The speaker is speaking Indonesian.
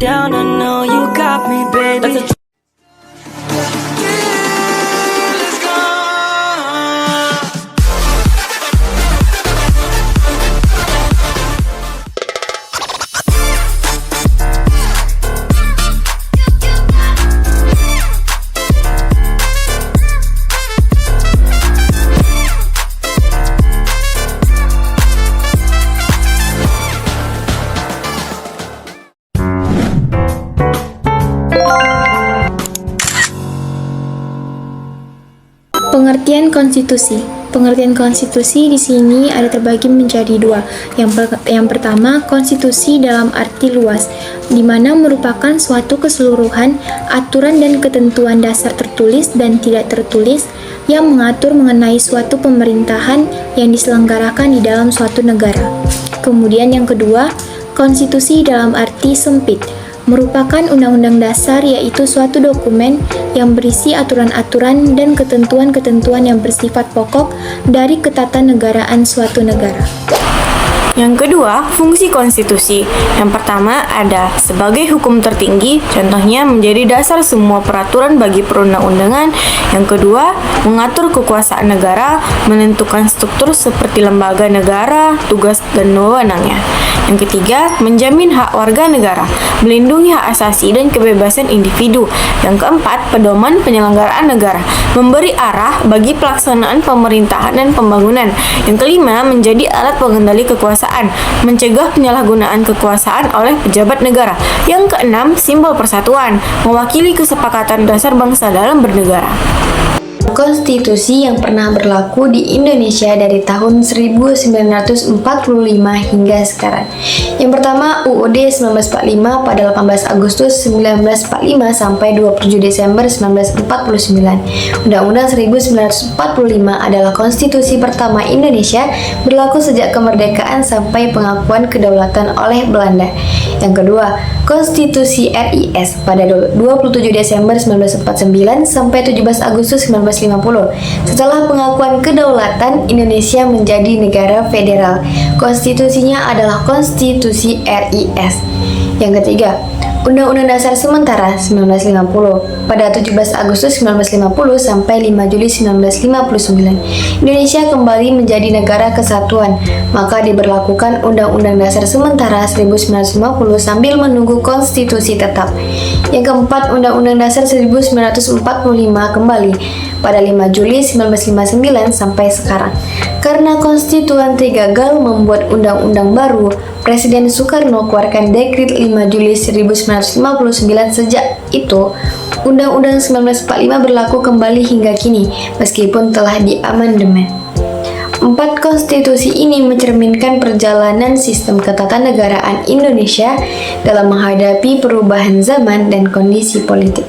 down, I know you got me, baby. Pengertian konstitusi. Pengertian konstitusi di sini ada terbagi menjadi dua. Yang pertama, konstitusi dalam arti luas, di mana merupakan suatu keseluruhan aturan dan ketentuan dasar tertulis dan tidak tertulis yang mengatur mengenai suatu pemerintahan yang diselenggarakan di dalam suatu negara. Kemudian yang kedua, konstitusi dalam arti sempit, merupakan undang-undang dasar, yaitu suatu dokumen yang berisi aturan-aturan dan ketentuan-ketentuan yang bersifat pokok dari ketatanegaraan suatu negara. Yang kedua, fungsi konstitusi. Yang pertama ada sebagai hukum tertinggi, contohnya menjadi dasar semua peraturan bagi perundang-undangan. Yang kedua, mengatur kekuasaan negara, menentukan struktur seperti lembaga negara, tugas dan wewenangnya. Yang ketiga, menjamin hak warga negara, melindungi hak asasi dan kebebasan individu. Yang keempat, pedoman penyelenggaraan negara, memberi arah bagi pelaksanaan pemerintahan dan pembangunan. Yang kelima, menjadi alat pengendali kekuasaan, mencegah penyalahgunaan kekuasaan oleh pejabat negara. Yang keenam, simbol persatuan, mewakili kesepakatan dasar bangsa dalam bernegara. Konstitusi yang pernah berlaku di Indonesia dari tahun 1945 hingga sekarang. Yang pertama, UUD 1945 pada 18 Agustus 1945 sampai 27 Desember 1949. Undang-Undang 1945 adalah konstitusi pertama Indonesia, berlaku sejak kemerdekaan sampai pengakuan kedaulatan oleh Belanda. Yang kedua, Konstitusi RIS pada 27 Desember 1949 sampai 17 Agustus 1950. Setelah pengakuan kedaulatan, Indonesia menjadi negara federal. Konstitusinya adalah Konstitusi RIS. Yang ketiga, Undang-Undang Dasar Sementara 1950 pada 17 Agustus 1950 sampai 5 Juli 1959. Indonesia kembali menjadi negara kesatuan, maka diberlakukan Undang-Undang Dasar Sementara 1950 sambil menunggu konstitusi tetap. Yang keempat, Undang-Undang Dasar 1945 kembali pada 5 Juli 1959 sampai sekarang. Karena konstituante gagal membuat undang-undang baru, Presiden Soekarno keluarkan Dekrit 5 Juli 1959. Sejak itu, Undang-Undang 1945 berlaku kembali hingga kini, meskipun telah diamandemen. 4 konstitusi ini mencerminkan perjalanan sistem ketatanegaraan Indonesia dalam menghadapi perubahan zaman dan kondisi politik.